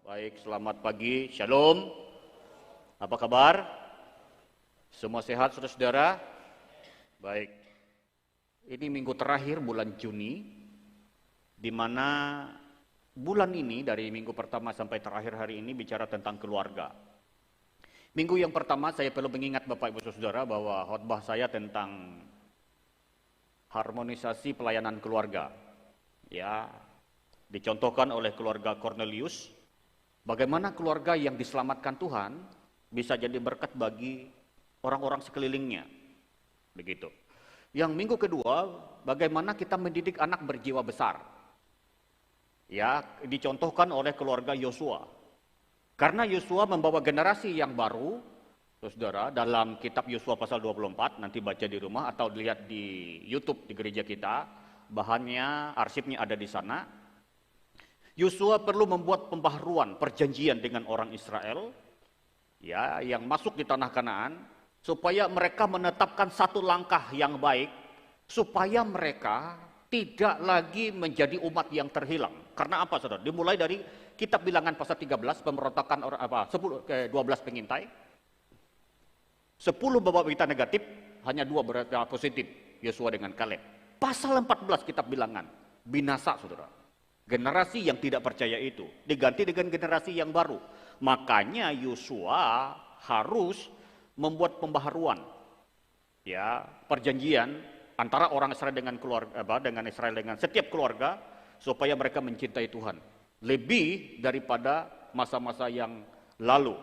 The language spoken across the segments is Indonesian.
Baik, selamat pagi, shalom. Apa kabar? Semua sehat, saudara-saudara? Baik, ini minggu terakhir bulan Juni, di mana bulan ini dari minggu pertama sampai terakhir hari ini bicara tentang keluarga. Minggu yang pertama saya perlu mengingat Bapak Ibu Saudara bahwa khotbah saya tentang harmonisasi pelayanan keluarga. Ya, dicontohkan oleh keluarga Cornelius, bagaimana keluarga yang diselamatkan Tuhan bisa jadi berkat bagi orang-orang sekelilingnya. Begitu. Yang minggu kedua, bagaimana kita mendidik anak berjiwa besar. Ya, dicontohkan oleh keluarga Yosua. Karena Yosua membawa generasi yang baru, saudara, dalam kitab Yosua pasal 24, nanti baca di rumah atau dilihat di YouTube di gereja kita, bahannya, arsipnya ada di sana. Yosua perlu membuat pembaharuan perjanjian dengan orang Israel, ya, yang masuk di tanah Kanaan, supaya mereka menetapkan satu langkah yang baik, supaya mereka tidak lagi menjadi umat yang terhilang. Karena apa, saudara? Dimulai dari kitab Bilangan pasal 13, pemberontakan orang 12 pengintai. 10 bawa berita negatif, hanya 2 berita positif, Yosua dengan Kaleb. Pasal 14 kitab Bilangan, binasa, saudara. Generasi yang tidak percaya itu diganti dengan generasi yang baru. Makanya Yosua harus membuat pembaharuan, ya, perjanjian antara orang Israel dengan keluarga, dengan Israel dengan setiap keluarga, supaya mereka mencintai Tuhan lebih daripada masa-masa yang lalu.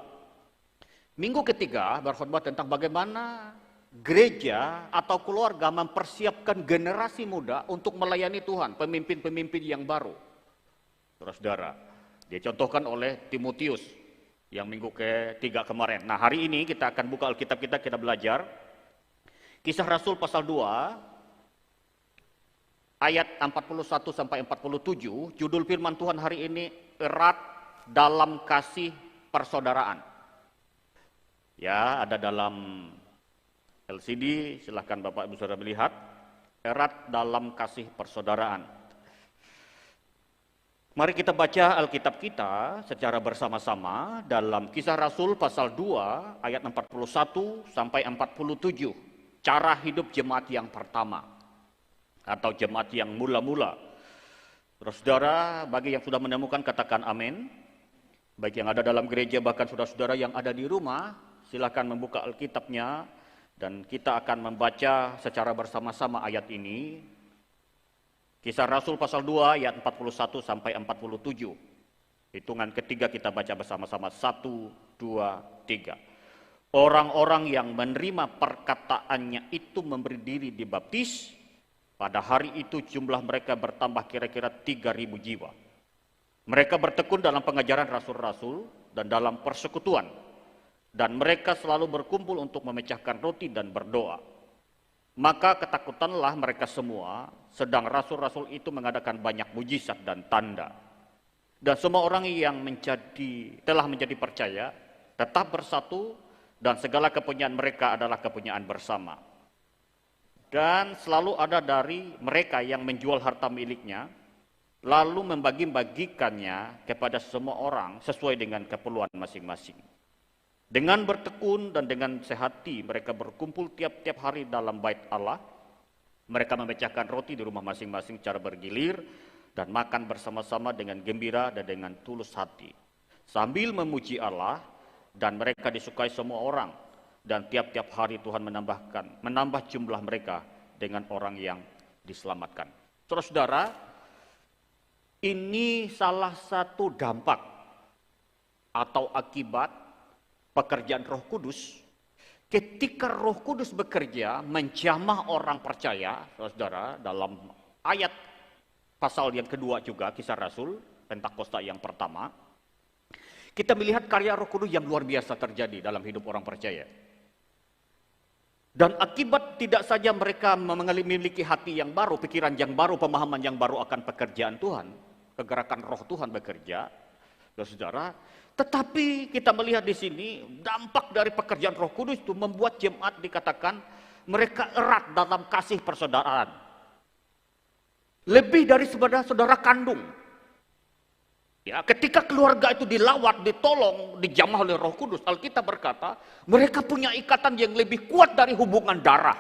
Minggu ketiga berkhotbah tentang bagaimana gereja atau keluarga mempersiapkan generasi muda untuk melayani Tuhan, pemimpin-pemimpin yang baru. Saudara-saudara, dicontohkan oleh Timotius yang minggu ketiga kemarin. Nah, hari ini kita akan buka Alkitab kita belajar Kisah Rasul pasal 2 ayat 41 sampai 47. Judul firman Tuhan hari ini, erat dalam kasih persaudaraan. Ya, ada dalam LCD, silahkan Bapak Ibu Saudara melihat. Erat dalam kasih persaudaraan. Mari kita baca Alkitab kita secara bersama-sama dalam Kisah Rasul pasal 2 ayat 41 sampai 47. Cara hidup jemaat yang pertama atau jemaat yang mula-mula. Saudara, bagi yang sudah menemukan katakan amin. Baik yang ada dalam gereja bahkan saudara-saudara yang ada di rumah, silakan membuka Alkitabnya dan kita akan membaca secara bersama-sama ayat ini. Kisah Rasul pasal 2 ayat 41 sampai 47. Hitungan ketiga kita baca bersama-sama. 1, 2, 3. Orang-orang yang menerima perkataannya itu memberi diri dibaptis. Pada hari itu jumlah mereka bertambah kira-kira 3.000 jiwa. Mereka bertekun dalam pengajaran rasul-rasul dan dalam persekutuan. Dan mereka selalu berkumpul untuk memecahkan roti dan berdoa. Maka ketakutanlah mereka semua, sedang rasul-rasul itu mengadakan banyak mujizat dan tanda. Dan semua orang yang telah menjadi percaya, tetap bersatu, dan segala kepunyaan mereka adalah kepunyaan bersama. Dan selalu ada dari mereka yang menjual harta miliknya, lalu membagi-bagikannya kepada semua orang sesuai dengan keperluan masing-masing. Dengan bertekun dan dengan sehati mereka berkumpul tiap-tiap hari dalam bait Allah. Mereka memecahkan roti di rumah masing-masing secara bergilir dan makan bersama-sama dengan gembira dan dengan tulus hati, sambil memuji Allah, dan mereka disukai semua orang. Dan tiap-tiap hari Tuhan menambah jumlah mereka dengan orang yang diselamatkan. Saudara-saudara, ini salah satu dampak atau akibat pekerjaan Roh Kudus. Ketika Roh Kudus bekerja menjamah orang percaya, saudara, dalam ayat pasal yang kedua juga Kisah Rasul Pentakosta yang pertama, kita melihat karya Roh Kudus yang luar biasa terjadi dalam hidup orang percaya. Dan akibat tidak saja mereka memiliki hati yang baru, pikiran yang baru, pemahaman yang baru akan pekerjaan Tuhan, kegerakan Roh Tuhan bekerja, saudara, tetapi kita melihat di sini dampak dari pekerjaan Roh Kudus itu membuat jemaat dikatakan mereka erat dalam kasih persaudaraan. Lebih dari saudara kandung. Ya, ketika keluarga itu dilawat, ditolong, dijamah oleh Roh Kudus, Alkitab berkata, mereka punya ikatan yang lebih kuat dari hubungan darah.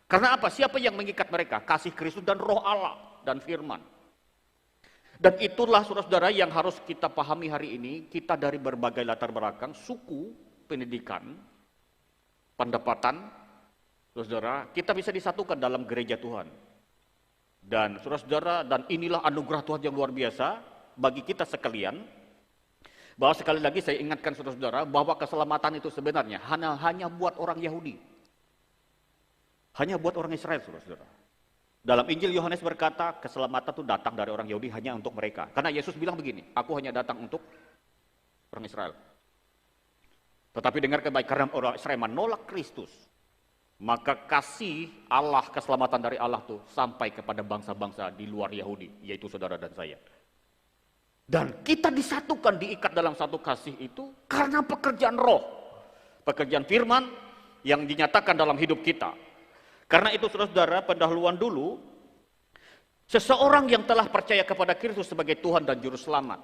Karena apa? Siapa yang mengikat mereka? Kasih Kristus dan Roh Allah dan firman. Dan itulah saudara-saudara yang harus kita pahami hari ini. Kita dari berbagai latar belakang, suku, pendidikan, pendapatan, saudara, kita bisa disatukan dalam gereja Tuhan. Dan saudara-saudara, dan inilah anugerah Tuhan yang luar biasa bagi kita sekalian, bahwa sekali lagi saya ingatkan saudara-saudara, bahwa keselamatan itu sebenarnya hanya buat orang Yahudi. Hanya buat orang Israel, saudara-saudara. Dalam Injil Yohanes berkata, keselamatan itu datang dari orang Yahudi hanya untuk mereka. Karena Yesus bilang begini, aku hanya datang untuk orang Israel. Tetapi dengarkan baik, karena orang Israel menolak Kristus, maka kasih Allah, keselamatan dari Allah itu sampai kepada bangsa-bangsa di luar Yahudi, yaitu saudara dan saya. Dan kita disatukan, diikat dalam satu kasih itu karena pekerjaan roh. Pekerjaan firman yang dinyatakan dalam hidup kita. Karena itu saudara-saudara, pendahuluan dulu, seseorang yang telah percaya kepada Kristus sebagai Tuhan dan Juru Selamat,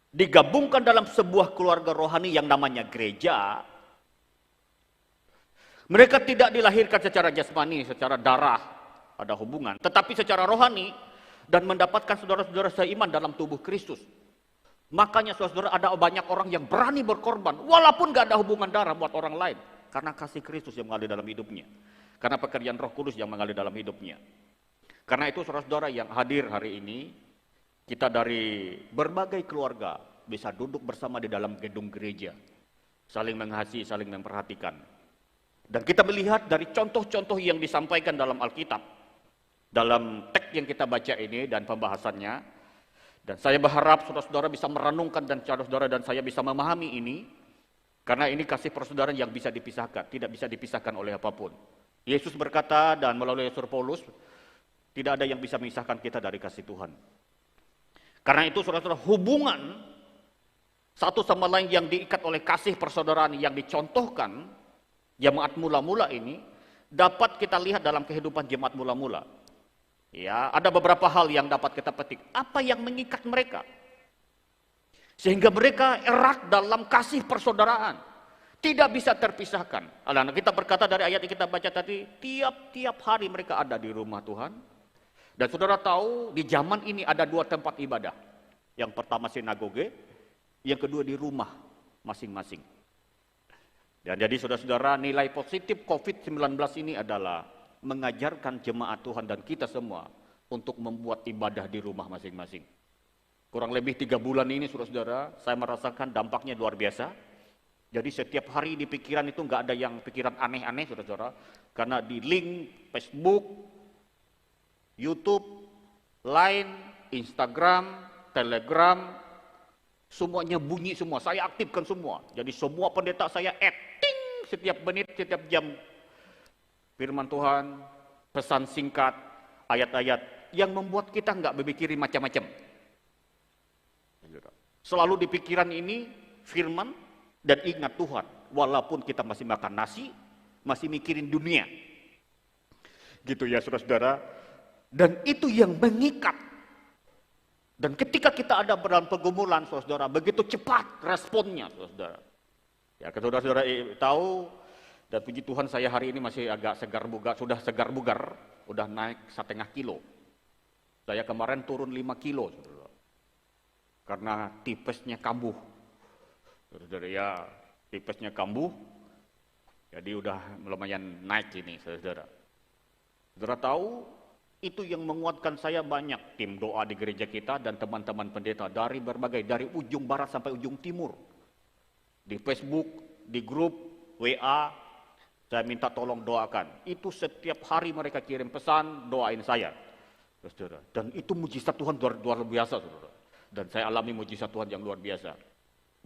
digabungkan dalam sebuah keluarga rohani yang namanya gereja. Mereka tidak dilahirkan secara jasmani, secara darah, ada hubungan. Tetapi secara rohani, dan mendapatkan saudara-saudara seiman dalam tubuh Kristus. Makanya saudara-saudara, ada banyak orang yang berani berkorban, walaupun gak ada hubungan darah buat orang lain. Karena kasih Kristus yang mengalir dalam hidupnya. Karena pekerjaan Roh Kudus yang mengalir dalam hidupnya. Karena itu saudara-saudara yang hadir hari ini, kita dari berbagai keluarga bisa duduk bersama di dalam gedung gereja. Saling mengasihi, saling memperhatikan. Dan kita melihat dari contoh-contoh yang disampaikan dalam Alkitab, dalam teks yang kita baca ini dan pembahasannya. Dan saya berharap saudara-saudara bisa merenungkan dan saudara-saudara dan saya bisa memahami ini. Karena ini kasih persaudaraan yang bisa dipisahkan, tidak bisa dipisahkan oleh apapun. Yesus berkata dan melalui Rasul Paulus, tidak ada yang bisa memisahkan kita dari kasih Tuhan. Karena itu saudara-saudara, hubungan satu sama lain yang diikat oleh kasih persaudaraan yang dicontohkan jemaat mula-mula ini, dapat kita lihat dalam kehidupan jemaat mula-mula. Ya, ada beberapa hal yang dapat kita petik. Apa yang mengikat mereka? Sehingga mereka erat dalam kasih persaudaraan. Tidak bisa terpisahkan. Anak kita berkata dari ayat yang kita baca tadi, tiap-tiap hari mereka ada di rumah Tuhan. Dan saudara tahu, di zaman ini ada dua tempat ibadah. Yang pertama sinagoge, yang kedua di rumah masing-masing. Dan jadi saudara-saudara, nilai positif COVID-19 ini adalah mengajarkan jemaat Tuhan dan kita semua untuk membuat ibadah di rumah masing-masing. Kurang lebih 3 bulan ini saudara-saudara, saya merasakan dampaknya luar biasa. Jadi setiap hari di pikiran itu nggak ada yang pikiran aneh-aneh saudara-saudara. Karena di link Facebook, YouTube, Line, Instagram, Telegram, semuanya bunyi semua. Saya aktifkan semua. Jadi semua pendeta saya ting setiap menit, setiap jam. Firman Tuhan, pesan singkat, ayat-ayat yang membuat kita nggak berpikirin macam-macam. Selalu di pikiran ini firman dan ingat Tuhan. Walaupun kita masih makan nasi, masih mikirin dunia. Gitu ya saudara-saudara. Dan itu yang mengikat. Dan ketika kita ada dalam pergumulan saudara-saudara, begitu cepat responnya saudara-saudara. Ya saudara-saudara tahu, dan puji Tuhan saya hari ini masih agak segar bugar, sudah segar bugar, udah naik 1,5 kilo. Saya kemarin turun 5 kilo, saudara. Karena tipesnya kambuh. Saudara ya, tipesnya kambuh, jadi udah lumayan naik ini, saudara. Saudara tahu, itu yang menguatkan saya banyak. Tim doa di gereja kita dan teman-teman pendeta dari berbagai, dari ujung barat sampai ujung timur. Di Facebook, di grup, WA, saya minta tolong doakan. Itu setiap hari mereka kirim pesan, doain saya. Saudara. Dan itu mujizat Tuhan luar biasa. Saudara. Dan saya alami mujizat Tuhan yang luar biasa.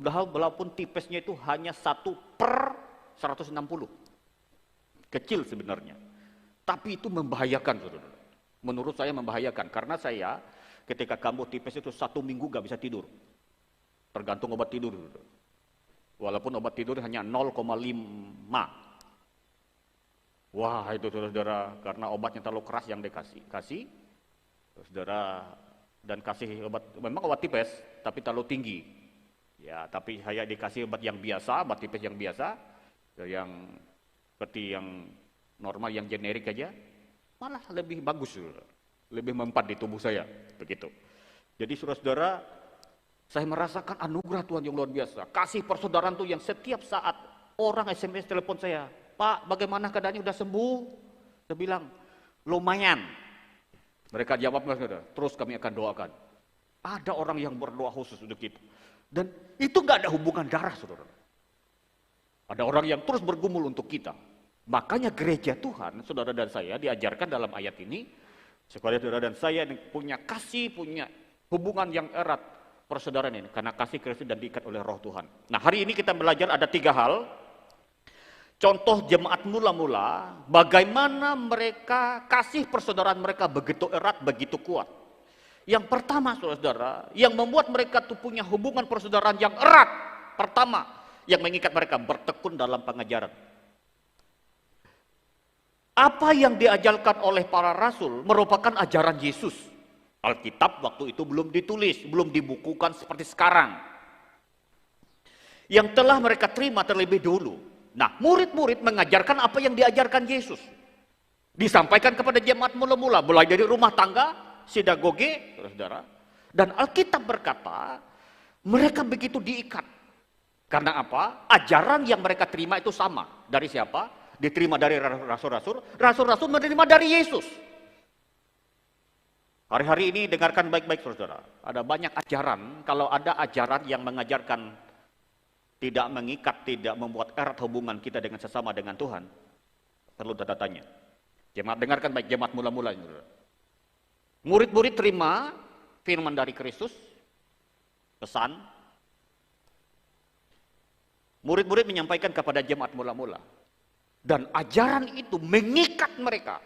Walaupun tipesnya itu hanya 1/160. Kecil sebenarnya. Tapi itu membahayakan. Saudara. Menurut saya membahayakan. Karena saya ketika kambuh tipes itu 1 minggu gak bisa tidur. Tergantung obat tidur. Saudara. Walaupun obat tidur hanya 0,5. Wah itu saudara-saudara, karena obatnya terlalu keras yang dikasih, saudara dan kasih obat, memang obat tipes, tapi terlalu tinggi. Ya, tapi saya dikasih obat yang biasa, obat tipes yang biasa, yang seperti yang normal, yang generik aja, malah lebih bagus, lebih mempan di tubuh saya, begitu. Jadi saudara-saudara, saya merasakan anugerah Tuhan yang luar biasa. Kasih persaudaraan tuh yang setiap saat orang SMS telepon saya, Pak, bagaimana keadaannya, udah sembuh? Saya bilang, lumayan. Mereka jawab, terus kami akan doakan. Ada orang yang berdoa khusus untuk kita. Dan itu nggak ada hubungan darah, saudara. Ada orang yang terus bergumul untuk kita. Makanya gereja Tuhan, saudara dan saya, diajarkan dalam ayat ini, supaya saudara dan saya punya kasih, punya hubungan yang erat persaudaraan ini, karena kasih Kristus dan diikat oleh Roh Tuhan. Nah, hari ini kita belajar ada 3 hal. Contoh jemaat mula-mula, bagaimana mereka kasih persaudaraan mereka begitu erat, begitu kuat. Yang pertama, saudara-saudara, yang membuat mereka tuh punya hubungan persaudaraan yang erat, pertama, yang mengikat mereka bertekun dalam pengajaran. Apa yang diajarkan oleh para rasul merupakan ajaran Yesus. Alkitab waktu itu belum ditulis, belum dibukukan seperti sekarang. Yang telah mereka terima terlebih dulu. Nah, murid-murid mengajarkan apa yang diajarkan Yesus. Disampaikan kepada jemaat mula-mula, mulai dari rumah tangga, sinagoge, saudara. Dan Alkitab berkata, mereka begitu diikat. Karena apa? Ajaran yang mereka terima itu sama. Dari siapa? Diterima dari rasul-rasul. Rasul-rasul menerima dari Yesus. Hari-hari ini dengarkan baik-baik, saudara. Ada banyak ajaran. Kalau ada ajaran yang mengajarkan tidak mengikat, tidak membuat erat hubungan kita dengan sesama dengan Tuhan, perlu tanda tanya. Jemaat dengarkan baik, jemaat mula-mula. Murid-murid terima firman dari Kristus, pesan. Murid-murid menyampaikan kepada jemaat mula-mula. Dan ajaran itu mengikat mereka.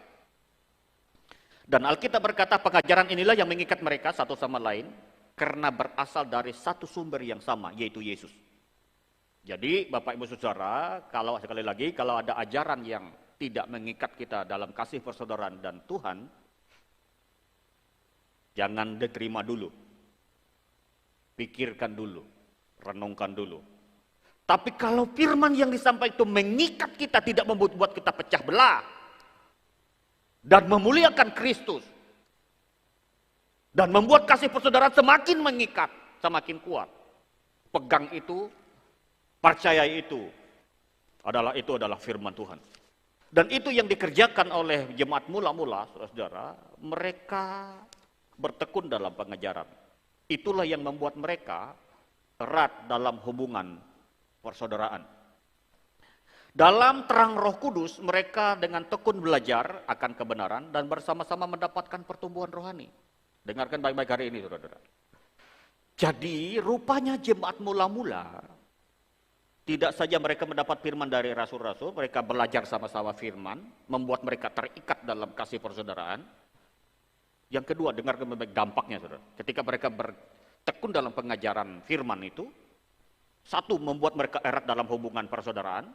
Dan Alkitab berkata pengajaran inilah yang mengikat mereka satu sama lain, karena berasal dari satu sumber yang sama, yaitu Yesus. Jadi Bapak Ibu Saudara, kalau sekali lagi, kalau ada ajaran yang tidak mengikat kita dalam kasih persaudaraan dan Tuhan, jangan diterima dulu. Pikirkan dulu, renungkan dulu. Tapi kalau firman yang disampaikan itu mengikat kita, tidak membuat kita pecah belah, dan memuliakan Kristus, dan membuat kasih persaudaraan semakin mengikat, semakin kuat, pegang itu, percaya itu adalah firman Tuhan. Dan itu yang dikerjakan oleh jemaat mula-mula, saudara-saudara, mereka bertekun dalam pengajaran. Itulah yang membuat mereka erat dalam hubungan persaudaraan. Dalam terang Roh Kudus, mereka dengan tekun belajar akan kebenaran dan bersama-sama mendapatkan pertumbuhan rohani. Dengarkan baik-baik hari ini, saudara-saudara. Jadi, rupanya jemaat mula-mula tidak saja mereka mendapat firman dari rasul-rasul, mereka belajar sama-sama firman, membuat mereka terikat dalam kasih persaudaraan. Yang kedua, dengarkan baik dampaknya, saudara. Ketika mereka bertekun dalam pengajaran firman itu, satu, membuat mereka erat dalam hubungan persaudaraan,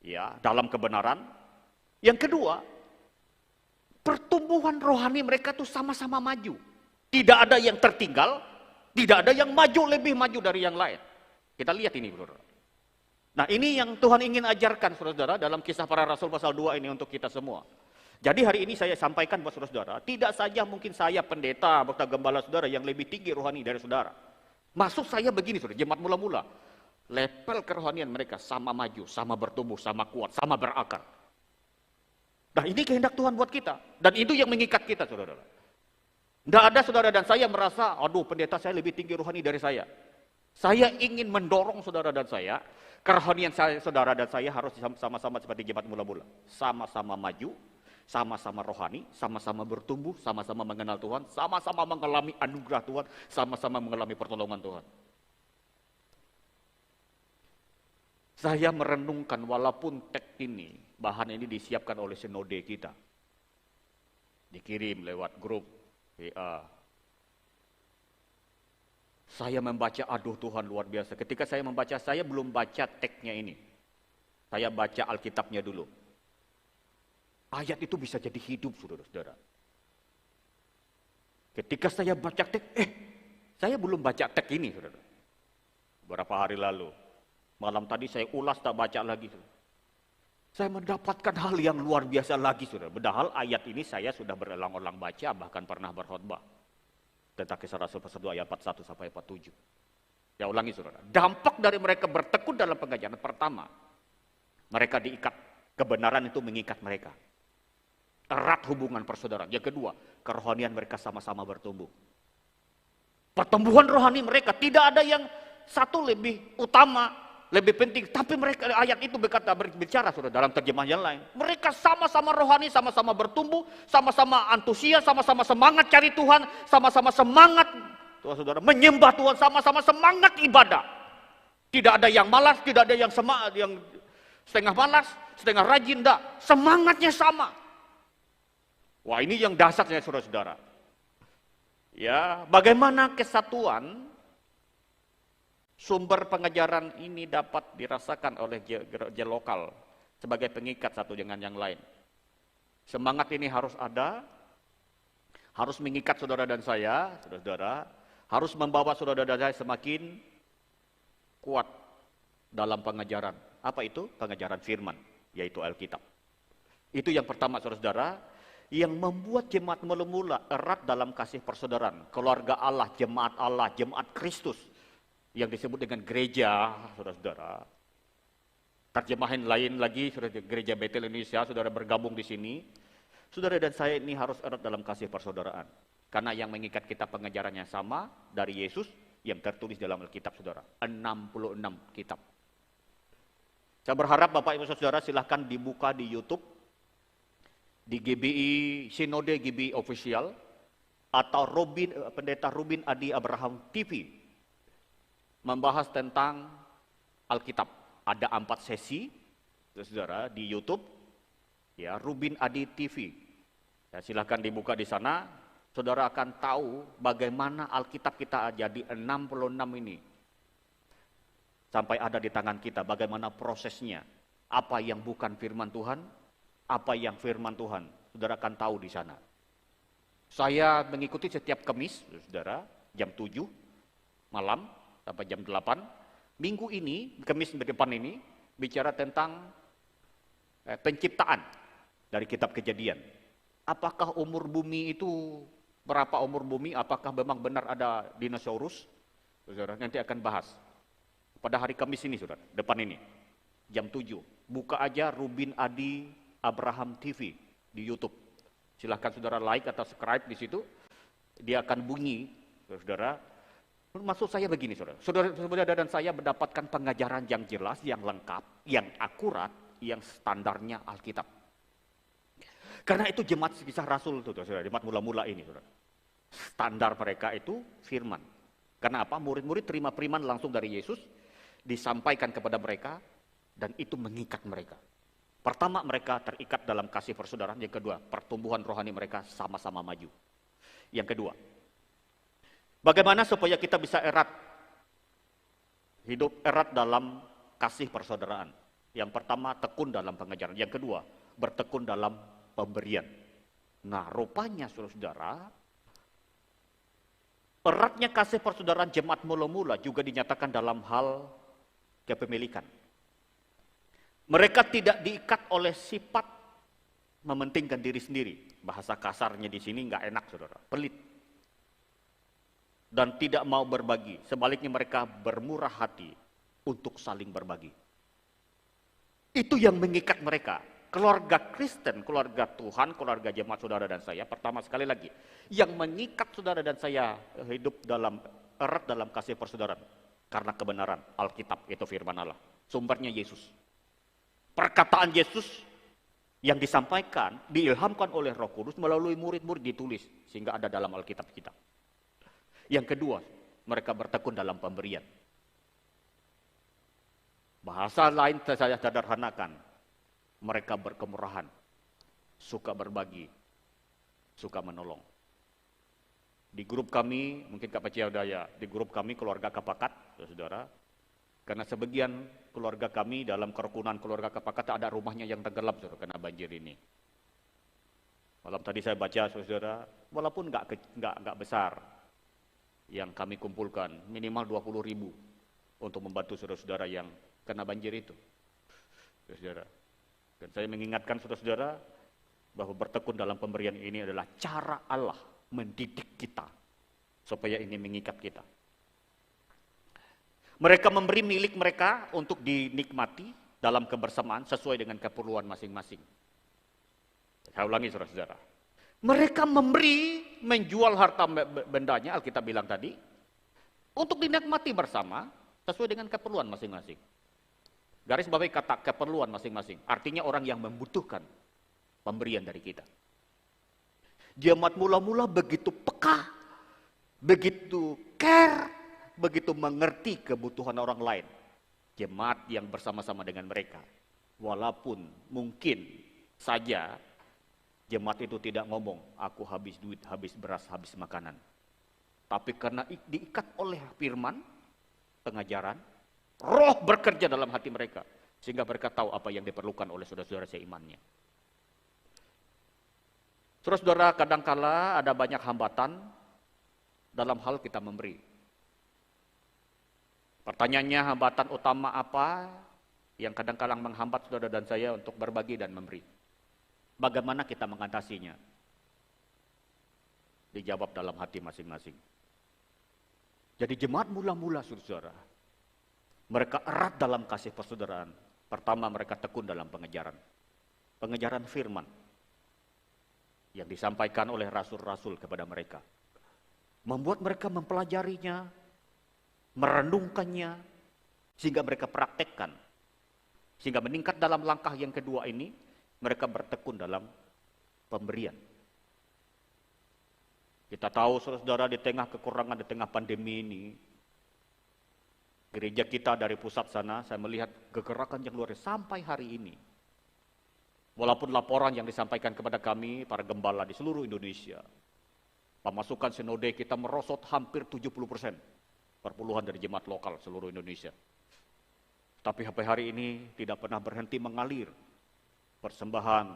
ya, dalam kebenaran. Yang kedua, pertumbuhan rohani mereka tuh sama-sama maju. Tidak ada yang tertinggal, tidak ada yang maju lebih maju dari yang lain. Kita lihat ini, saudara. Nah, ini yang Tuhan ingin ajarkan, saudara, dalam Kisah Para Rasul pasal 2 ini untuk kita semua. Jadi hari ini saya sampaikan buat saudara, tidak saja mungkin saya pendeta, anggota gembala saudara yang lebih tinggi rohani dari saudara. Maksud saya begini, saudara, jemaat mula-mula, level kerohanian mereka sama maju, sama bertumbuh, sama kuat, sama berakar. Nah, ini kehendak Tuhan buat kita. Dan itu yang mengikat kita, saudara. Tidak ada saudara dan saya merasa, aduh pendeta saya lebih tinggi rohani dari saya. Saya ingin mendorong saudara dan saya, kerohanian saya, saudara dan saya harus sama-sama seperti jemaat mula-mula. Sama-sama maju, sama-sama rohani, sama-sama bertumbuh, sama-sama mengenal Tuhan, sama-sama mengalami anugerah Tuhan, sama-sama mengalami pertolongan Tuhan. Saya merenungkan walaupun teks ini, bahan ini disiapkan oleh sinode kita. Dikirim lewat grup WA. Saya membaca, aduh Tuhan luar biasa. Ketika saya membaca, saya belum baca teksnya ini. Saya baca Alkitabnya dulu. Ayat itu bisa jadi hidup, saudara-saudara. Ketika saya baca teks, saya belum baca teks ini, saudara. Beberapa hari lalu, malam tadi saya ulas, tak baca lagi. Saudara. Saya mendapatkan hal yang luar biasa lagi, saudara. Padahal ayat ini saya sudah berulang-ulang baca, bahkan pernah berkhotbah. Tentang Kisah Rasul pasal 2 ayat 41 sampai 47. Ya ulangi, saudara. Dampak dari mereka bertekun dalam pengajaran pertama, mereka diikat. Kebenaran itu mengikat mereka. Erat hubungan persaudaraan. Yang kedua, kerohanian mereka sama-sama bertumbuh. Pertumbuhan rohani mereka tidak ada yang satu lebih utama, lebih penting. Tapi mereka ayat itu berbicara saudara dalam terjemahan yang lain. Mereka sama-sama rohani, sama-sama bertumbuh, sama-sama antusias, sama-sama semangat cari Tuhan, sama-sama semangat Tuhan saudara menyembah Tuhan, sama-sama semangat ibadah. Tidak ada yang malas, tidak ada yang setengah malas, setengah rajin, enggak. Semangatnya sama. Wah, ini yang dasarnya saudara-saudara. Ya, bagaimana kesatuan sumber pengajaran ini dapat dirasakan oleh gereja lokal sebagai pengikat satu dengan yang lain. Semangat ini harus ada, harus mengikat saudara dan saya, saudara-saudara, harus membawa saudara dan saya semakin kuat dalam pengajaran. Apa itu? Pengajaran firman, yaitu Alkitab. Itu yang pertama saudara-saudara. Yang membuat jemaat mula-mula erat dalam kasih persaudaraan, keluarga Allah, jemaat Kristus, yang disebut dengan gereja, saudara-saudara. Terjemahan lain lagi, saudara, gereja Betel Indonesia, saudara bergabung di sini. Saudara dan saya ini harus erat dalam kasih persaudaraan. Karena yang mengikat kita pengajarannya sama dari Yesus, yang tertulis dalam Alkitab, saudara. 66 kitab. Saya berharap Bapak Ibu Saudara silahkan dibuka di YouTube, di GBI, Sinode GBI Official, atau Pendeta Rubin Adi Abraham TV, membahas tentang Alkitab. Ada 4 sesi, saudara, di YouTube, ya, Rubin Adi TV. Ya, silahkan dibuka di sana, saudara akan tahu bagaimana Alkitab kita jadi 66 ini. Sampai ada di tangan kita, bagaimana prosesnya, apa yang bukan firman Tuhan, apa yang firman Tuhan, saudara akan tahu di sana. Saya mengikuti setiap Kamis, saudara, jam 7 malam sampai jam 8. Minggu ini, Kamis depan ini, bicara tentang penciptaan dari kitab Kejadian. Apakah umur bumi itu, berapa umur bumi, apakah memang benar ada dinosaurus? Saudara, nanti akan bahas. Pada hari Kamis ini, saudara, depan ini, jam 7. Buka aja Rubin Adi Abraham TV di YouTube. Silahkan saudara like atau subscribe di situ. Dia akan bunyi, saudara. Maksud saya begini, saudara. Saudara dan saya mendapatkan pengajaran yang jelas, yang lengkap, yang akurat, yang standarnya Alkitab. Karena itu jemaat Kisah Rasul, saudara, jemaat mula-mula ini, saudara. Standar mereka itu firman. Karena apa? Murid-murid terima firman langsung dari Yesus, disampaikan kepada mereka, dan itu mengikat mereka. Pertama, mereka terikat dalam kasih persaudaraan. Yang kedua, pertumbuhan rohani mereka sama-sama maju. Yang kedua, bagaimana supaya kita bisa hidup erat dalam kasih persaudaraan. Yang pertama, tekun dalam pengajaran. Yang kedua, bertekun dalam pemberian. Nah, rupanya saudara, eratnya kasih persaudaraan jemaat mula-mula juga dinyatakan dalam hal kepemilikan. Mereka tidak diikat oleh sifat mementingkan diri sendiri. Bahasa kasarnya di sini nggak enak, saudara. Pelit. Dan tidak mau berbagi. Sebaliknya mereka bermurah hati untuk saling berbagi. Itu yang mengikat mereka. Keluarga Kristen, keluarga Tuhan, keluarga jemaat saudara dan saya. Pertama sekali lagi, yang mengikat saudara dan saya hidup erat dalam kasih persaudaraan. Karena kebenaran, Alkitab itu firman Allah. Sumbernya Yesus. Perkataan Yesus yang disampaikan, diilhamkan oleh Roh Kudus melalui murid-murid ditulis sehingga ada dalam Alkitab kita. Yang kedua, mereka bertekun dalam pemberian. Bahasa lain saya sederhanakan, mereka berkemurahan, suka berbagi, suka menolong. Di grup kami, mungkin Kak Pacia Daya, di grup kami keluarga Kapakat, saudara, karena sebagian keluarga kami dalam kerukunan keluarga Kapakat ada rumahnya yang tenggelam, saudara, karena banjir ini. Malam tadi saya baca, saudara, walaupun nggak besar yang kami kumpulkan, minimal 20.000 untuk membantu saudara-saudara yang kena banjir itu, saudara. Dan saya mengingatkan saudara-saudara bahwa bertekun dalam pemberian ini adalah cara Allah mendidik kita supaya ini mengikat kita. Mereka memberi milik mereka untuk dinikmati dalam kebersamaan sesuai dengan keperluan masing-masing. Saya ulangi saudara-saudara. Mereka memberi, menjual harta bendanya, Alkitab bilang tadi, untuk dinikmati bersama sesuai dengan keperluan masing-masing. Garis bawahi kata keperluan masing-masing. Artinya orang yang membutuhkan pemberian dari kita. Jemaat mula-mula begitu peka, begitu care, begitu mengerti kebutuhan orang lain. Jemaat yang bersama-sama dengan mereka. Walaupun mungkin saja jemaat itu tidak ngomong, aku habis duit, habis beras, habis makanan. Tapi karena diikat oleh firman, pengajaran, Roh bekerja dalam hati mereka. Sehingga mereka tahu apa yang diperlukan oleh saudara-saudara seimannya. Saudara-saudara, kadangkala ada banyak hambatan dalam hal kita memberi. Pertanyaannya, hambatan utama apa yang kadang-kala menghambat saudara dan saya untuk berbagi dan memberi? Bagaimana kita mengatasinya? Dijawab dalam hati masing-masing. Jadi jemaat mula-mula, saudara, mereka erat dalam kasih persaudaraan. Pertama, mereka tekun dalam pengejaran. Pengejaran firman yang disampaikan oleh rasul-rasul kepada mereka. Membuat mereka mempelajarinya, merenungkannya, sehingga mereka praktekkan. Sehingga meningkat dalam langkah yang kedua ini, mereka bertekun dalam pemberian. Kita tahu saudara-saudara, di tengah kekurangan, di tengah pandemi ini, gereja kita dari pusat sana, saya melihat kegerakan yang luar biasa sampai hari ini. Walaupun laporan yang disampaikan kepada kami, para gembala di seluruh Indonesia, pemasukan sinode kita merosot hampir 70%, perpuluhan dari jemaat lokal seluruh Indonesia. Tapi sampai hari ini tidak pernah berhenti mengalir persembahan,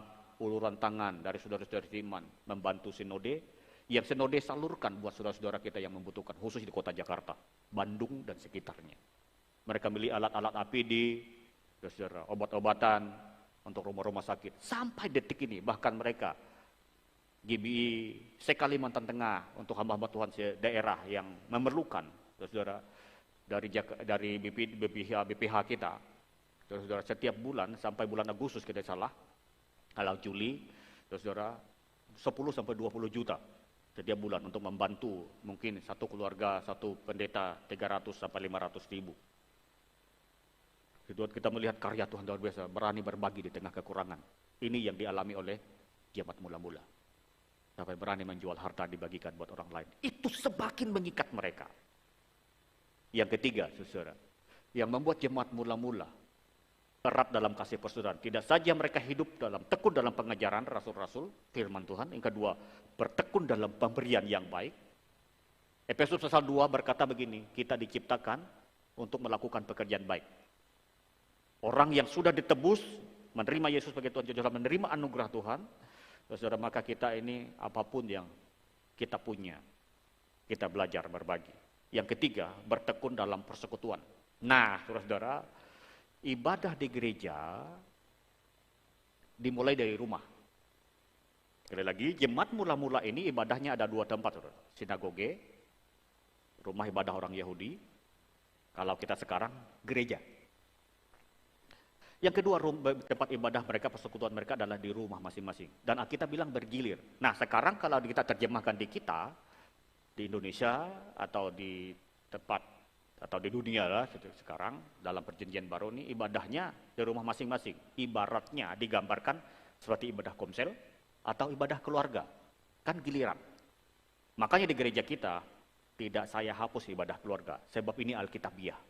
uluran tangan dari saudara-saudara seiman membantu sinode, yang sinode salurkan buat saudara-saudara kita yang membutuhkan, khusus di kota Jakarta, Bandung dan sekitarnya. Mereka milih alat-alat APD, saudara, obat-obatan untuk rumah-rumah sakit. Sampai detik ini, bahkan mereka GBI se-Kalimantan Tengah untuk hamba-hamba Tuhan daerah yang memerlukan, saudara, dari BPH kita, saudara, setiap bulan sampai bulan Agustus kita salah, kalau Juli, saudara, 10-20 juta setiap bulan untuk membantu mungkin satu keluarga, satu pendeta 300-500 ribu. Kita melihat karya Tuhan luar biasa, berani berbagi di tengah kekurangan. Ini yang dialami oleh jemaat mula-mula. Sampai berani menjual harta dibagikan buat orang lain. Itu semakin mengikat mereka. Yang ketiga, saudara, yang membuat jemaat mula-mula erat dalam kasih persaudaraan. Tidak saja mereka hidup tekun dalam pengajaran rasul-rasul, firman Tuhan. Yang kedua, bertekun dalam pemberian yang baik. Efesus pasal 2 berkata begini, kita diciptakan untuk melakukan pekerjaan baik. Orang yang sudah ditebus, menerima Yesus sebagai Tuhan Juru Selamat, menerima anugerah Tuhan, saudara, maka kita ini apapun yang kita punya, kita belajar berbagi. Yang ketiga, bertekun dalam persekutuan. Nah, saudara-saudara, ibadah di gereja dimulai dari rumah. Sekali lagi, jemaat mula-mula ini ibadahnya ada 2 tempat, saudara. Sinagoge, rumah ibadah orang Yahudi. Kalau kita sekarang, gereja. Yang kedua, tempat ibadah mereka, persekutuan mereka adalah di rumah masing-masing. Dan kita bilang bergilir. Nah, sekarang kalau kita terjemahkan di kita, di Indonesia atau di tempat atau di dunia lah sekarang dalam perjanjian baru ini, ibadahnya di rumah masing-masing. Ibaratnya digambarkan seperti ibadah komsel atau ibadah keluarga. Kan giliran. Makanya di gereja kita tidak saya hapus ibadah keluarga, sebab ini Alkitabiah.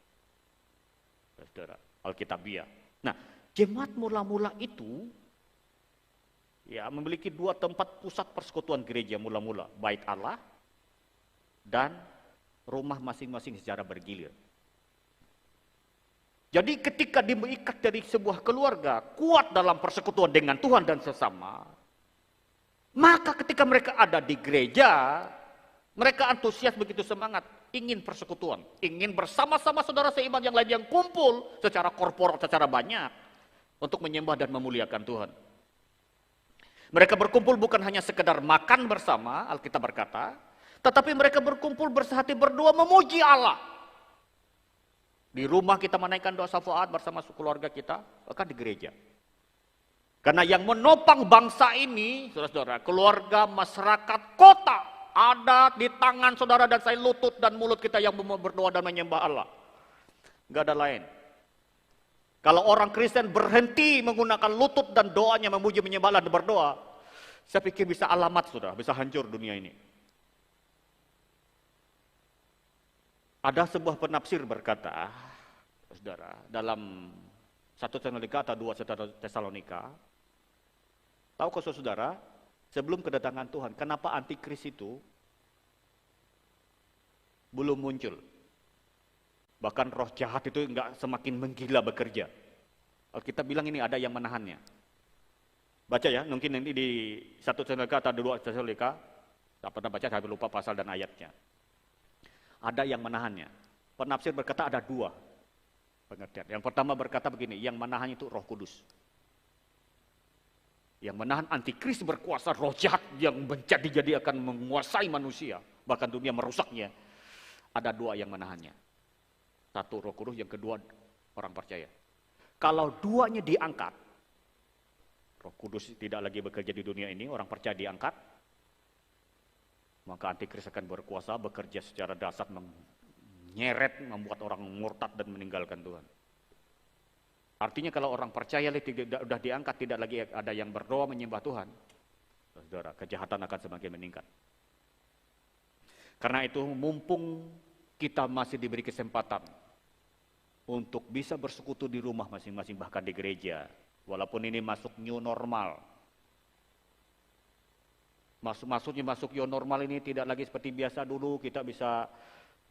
Saudara, Alkitabiah. Nah, jemaat mula-mula itu ya memiliki 2 tempat pusat persekutuan gereja mula-mula, bait Allah dan rumah masing-masing secara bergilir. Jadi ketika diikat dari sebuah keluarga kuat dalam persekutuan dengan Tuhan dan sesama, Maka ketika mereka ada di gereja, mereka antusias, begitu semangat, ingin persekutuan, ingin bersama-sama saudara seiman yang lain yang kumpul secara korporat, secara banyak, untuk menyembah dan memuliakan Tuhan. Mereka berkumpul bukan hanya sekedar makan bersama, Alkitab berkata, tetapi mereka berkumpul bersehati berdua memuji Allah. Di rumah kita menaikkan doa syafaat bersama keluarga kita, bahkan di gereja. Karena yang menopang bangsa ini, saudara-saudara, keluarga, masyarakat, kota, ada di tangan saudara dan saya, lutut dan mulut kita yang berdoa dan menyembah Allah. Gak ada lain. Kalau orang Kristen berhenti menggunakan lutut dan doanya memuji, menyembah Allah dan berdoa, saya pikir bisa alamat, saudara, bisa hancur dunia ini. Ada sebuah penafsir berkata, saudara, dalam 1 Tesalonika atau 2 Tesalonika, tahukah saudara, sebelum kedatangan Tuhan, kenapa antikris itu belum muncul? Bahkan roh jahat itu enggak semakin menggila bekerja. Kita bilang ini ada yang menahannya. Baca ya, mungkin nanti di 1 Tesalonika atau 2 Tesalonika, tak pernah baca, saya lupa pasal dan ayatnya. Ada yang menahannya. Penafsir berkata ada dua pengertian. Yang pertama berkata begini, yang menahan itu Roh Kudus. Yang menahan antikris berkuasa, roh jahat yang menjadi akan menguasai manusia, bahkan dunia merusaknya. Ada dua yang menahannya. Satu Roh Kudus, yang kedua orang percaya. Kalau duanya diangkat, Roh Kudus tidak lagi bekerja di dunia ini, orang percaya diangkat, maka antikris akan berkuasa, bekerja secara dasar, menyeret, membuat orang murtad dan meninggalkan Tuhan. Artinya kalau orang percaya sudah diangkat, tidak lagi ada yang berdoa menyembah Tuhan, saudara, kejahatan akan semakin meningkat. Karena itu mumpung kita masih diberi kesempatan untuk bisa bersekutu di rumah masing-masing, bahkan di gereja, walaupun ini masuk new normal. Masuk new normal ini tidak lagi seperti biasa dulu, kita bisa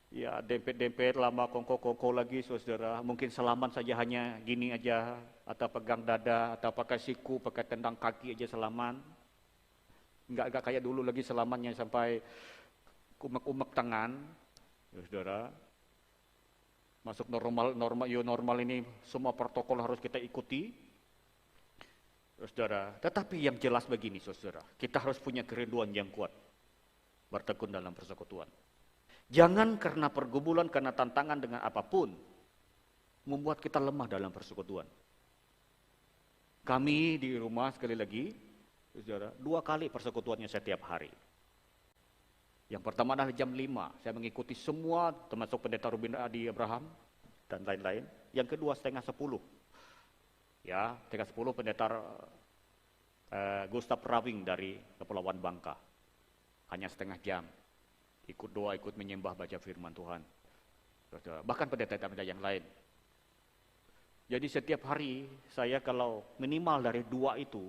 ya dempet-dempet, lama kongko-kongko lagi, saudara. Mungkin salaman saja hanya gini aja, atau pegang dada, atau pakai siku, pakai tendang kaki aja salaman. Enggak kayak dulu lagi salamannya sampai umek-umek tangan, saudara. Masuk normal ini semua protokol harus kita ikuti, saudara. Tetapi yang jelas begini, saudara, kita harus punya kerinduan yang kuat, bertekun dalam persekutuan. Jangan karena pergumulan, karena tantangan dengan apapun, membuat kita lemah dalam persekutuan. Kami di rumah, sekali lagi, saudara, 2 kali persekutuannya setiap hari. Yang pertama adalah jam 5, saya mengikuti semua, termasuk pendeta Ruben Adi Abraham, dan lain-lain. Yang kedua 9:30. Ya, 9:30 pendeta Gustav Rawing dari Kepulauan Bangka. Hanya setengah jam. Ikut doa, ikut menyembah, baca firman Tuhan. Bahkan pendeta-pendeta yang lain. Jadi setiap hari saya kalau minimal dari 2 itu,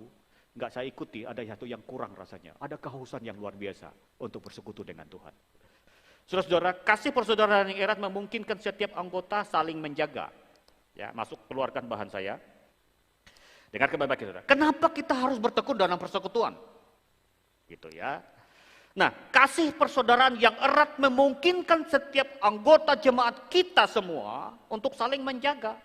enggak saya ikuti, ada satu yang kurang rasanya. Ada kehausan yang luar biasa untuk bersekutu dengan Tuhan. Saudara-saudara, kasih persaudaraan yang erat memungkinkan setiap anggota saling menjaga. Ya, masuk keluarkan bahan saya. Dengarkan baik-baik, saudara. Kenapa kita harus bertekun dalam persekutuan? Gitu ya. Nah, kasih persaudaraan yang erat memungkinkan setiap anggota jemaat kita semua untuk saling menjaga.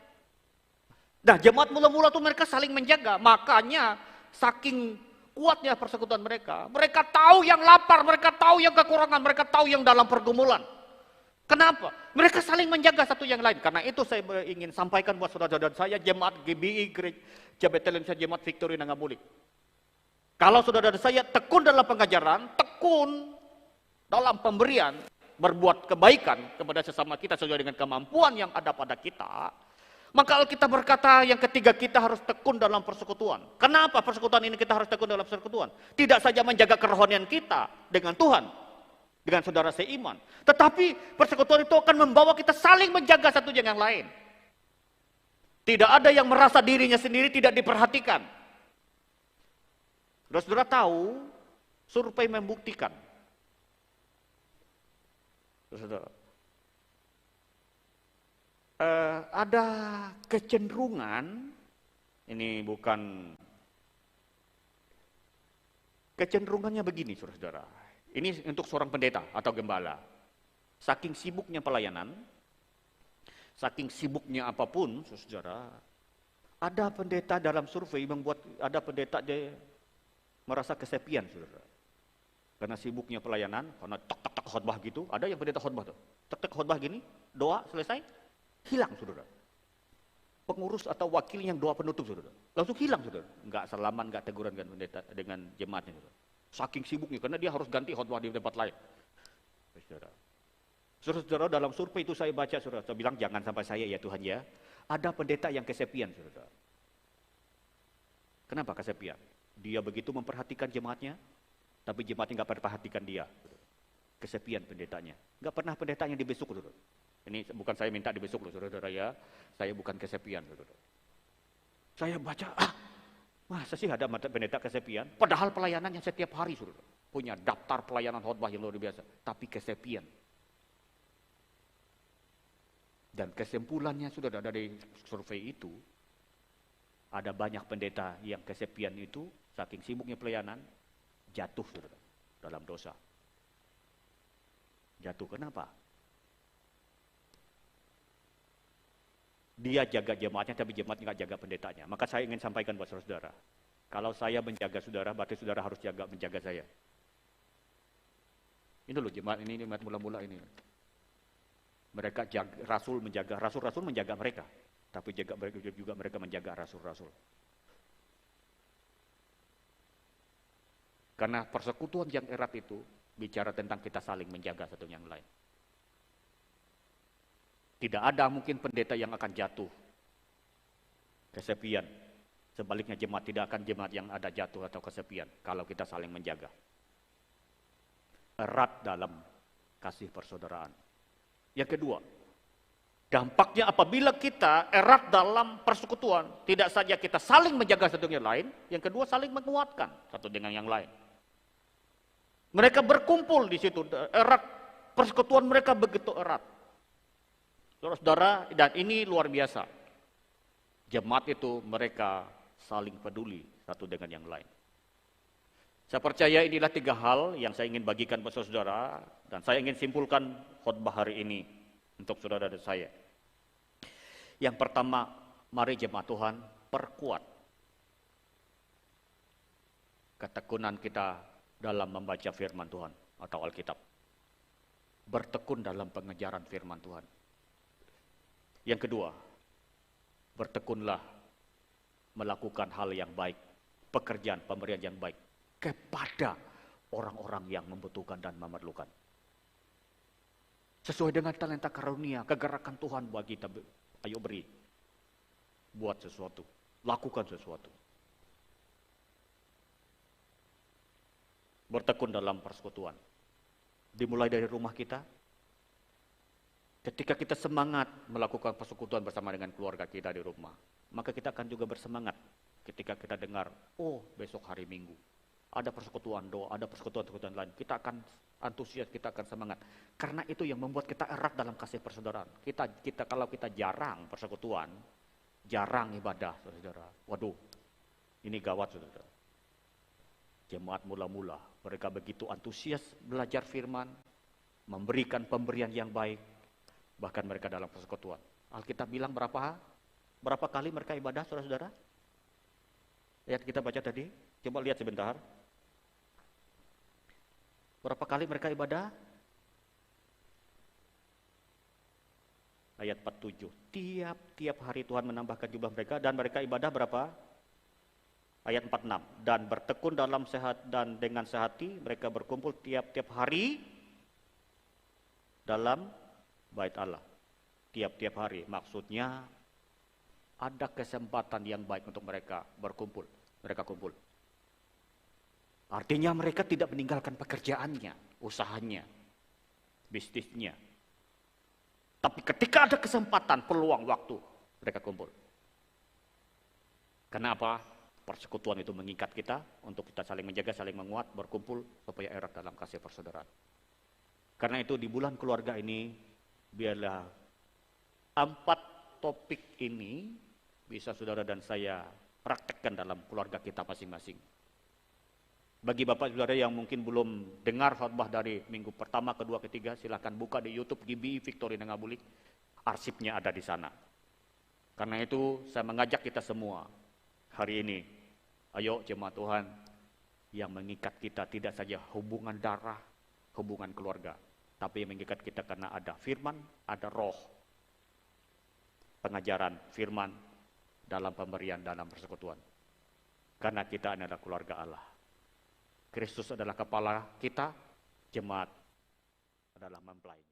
Nah, jemaat mula-mula itu mereka saling menjaga, makanya saking kuatnya persekutuan mereka. Mereka tahu yang lapar, mereka tahu yang kekurangan, mereka tahu yang dalam pergumulan. Kenapa? Mereka saling menjaga satu yang lain. Karena itu saya ingin sampaikan buat saudara-saudara saya, jemaat GBI, Gereja Betel Indonesia, jemaat Victory Nangabulik. Kalau saudara saya tekun dalam pengajaran, tekun dalam pemberian, berbuat kebaikan kepada sesama kita sesuai dengan kemampuan yang ada pada kita, maka kita berkata yang ketiga, kita harus tekun dalam persekutuan. Kenapa persekutuan ini kita harus tekun dalam persekutuan? Tidak saja menjaga kerohanian kita dengan Tuhan, dengan saudara seiman, tetapi persekutuan itu akan membawa kita saling menjaga satu yang lain. Tidak ada yang merasa dirinya sendiri tidak diperhatikan. Saudara tahu, survei membuktikan. Saudara, ada kecenderungan, ini bukan Kecenderungannya begini, saudara-saudara. Ini untuk seorang pendeta atau gembala. Saking sibuknya pelayanan, saking sibuknya apapun, saudara, ada pendeta dalam survei ada pendeta dia merasa kesepian, saudara. Karena sibuknya pelayanan, karena tek khotbah gitu, ada yang pendeta khotbah tuh. Tek khotbah gini, doa selesai, hilang, saudara. Pengurus atau wakil yang doa penutup, saudara, langsung hilang, saudara. Enggak salaman, enggak teguran dengan pendeta, dengan jemaatnya, saudara. Saking sibuknya, karena dia harus ganti khotbah di tempat lain. Saudara, dalam survei itu saya baca, saudara, saya bilang jangan sampai saya ya Tuhan ya. Ada pendeta yang kesepian, saudara. Kenapa kesepian? Dia begitu memperhatikan jemaatnya, tapi jemaatnya nggak perhatikan dia. Kesepian pendetanya. Nggak pernah pendetanya dibesuk, saudara. Ini bukan saya minta dibesuk loh, saudara ya. Saya bukan kesepian, saudara. Saya baca, masa sih ada pendeta kesepian? Padahal pelayanannya setiap hari, saudara. Punya daftar pelayanan khotbah yang luar biasa, tapi kesepian. Dan kesimpulannya sudah ada dari survei itu, ada banyak pendeta yang kesepian itu, saking sibuknya pelayanan, jatuh, saudara, dalam dosa. Jatuh kenapa? Dia jaga jemaatnya, tapi jemaatnya nggak jaga pendetanya. Maka saya ingin sampaikan buat saudara, kalau saya menjaga saudara, berarti saudara harus menjaga saya. Ini loh jemaat ini jemaat mula-mula ini. Mereka rasul menjaga mereka, tapi juga mereka menjaga rasul-rasul. Karena persekutuan yang erat itu bicara tentang kita saling menjaga satu yang lain. Tidak ada mungkin pendeta yang akan jatuh kesepian. Sebaliknya jemaat tidak akan jemaat yang ada jatuh atau kesepian kalau kita saling menjaga. Erat dalam kasih persaudaraan. Yang kedua, dampaknya apabila kita erat dalam persekutuan, tidak saja kita saling menjaga satu yang lain, yang kedua saling menguatkan satu dengan yang lain. Mereka berkumpul di situ, erat, persekutuan mereka begitu erat. Saudara, dan ini luar biasa. Jemaat itu mereka saling peduli satu dengan yang lain. Saya percaya inilah 3 hal yang saya ingin bagikan kepada saudara, dan saya ingin simpulkan khotbah hari ini untuk saudara dan saya. Yang pertama, mari jemaat Tuhan perkuat ketekunan kita dalam membaca firman Tuhan atau Alkitab. Bertekun dalam pengejaran firman Tuhan. Yang kedua, bertekunlah melakukan hal yang baik, pekerjaan, pemberian yang baik kepada orang-orang yang membutuhkan dan memerlukan. Sesuai dengan talenta karunia, kegerakan Tuhan bagi kita, ayo beri. Buat sesuatu, lakukan sesuatu. Bertekun dalam persekutuan. Dimulai dari rumah kita. Ketika kita semangat melakukan persekutuan bersama dengan keluarga kita di rumah, maka kita akan juga bersemangat ketika kita dengar, oh besok hari Minggu, ada persekutuan doa, ada persekutuan lain. Kita akan antusias, kita akan semangat. Karena itu yang membuat kita erat dalam kasih persaudaraan. Kalau kita jarang persekutuan, jarang ibadah, saudara. Waduh, ini gawat, saudara. Jemaat mula-mula, mereka begitu antusias belajar firman, memberikan pemberian yang baik, bahkan mereka dalam persekutuan. Alkitab bilang berapa kali mereka ibadah, saudara-saudara? Lihat kita baca tadi, coba lihat sebentar. Berapa kali mereka ibadah? Ayat 47. Tiap hari Tuhan menambahkan jumlah mereka dan mereka ibadah berapa? Ayat 46. Dan bertekun dalam sehat dan dengan sehati mereka berkumpul tiap-tiap hari dalam bait Allah. Tiap-tiap hari. Maksudnya ada kesempatan yang baik untuk mereka berkumpul. Mereka kumpul. Artinya mereka tidak meninggalkan pekerjaannya, usahanya, bisnisnya. Tapi ketika ada kesempatan, peluang, waktu, mereka kumpul. Kenapa? Persekutuan itu mengikat kita untuk kita saling menjaga, saling menguat, berkumpul supaya erat dalam kasih persaudaraan. Karena itu di bulan keluarga ini, biarlah 4 topik ini bisa saudara dan saya praktekkan dalam keluarga kita masing-masing. Bagi Bapak Saudara yang mungkin belum dengar khotbah dari minggu pertama, kedua, ketiga, silakan buka di YouTube GBI Victory Ngabulik. Arsipnya ada di sana. Karena itu saya mengajak kita semua hari ini, ayo jemaat Tuhan, yang mengikat kita tidak saja hubungan darah, hubungan keluarga, tapi yang mengikat kita karena ada firman, ada roh, pengajaran firman dalam pemberian, dalam persekutuan. Karena kita adalah keluarga Allah. Kristus adalah kepala kita, jemaat adalah mempelai.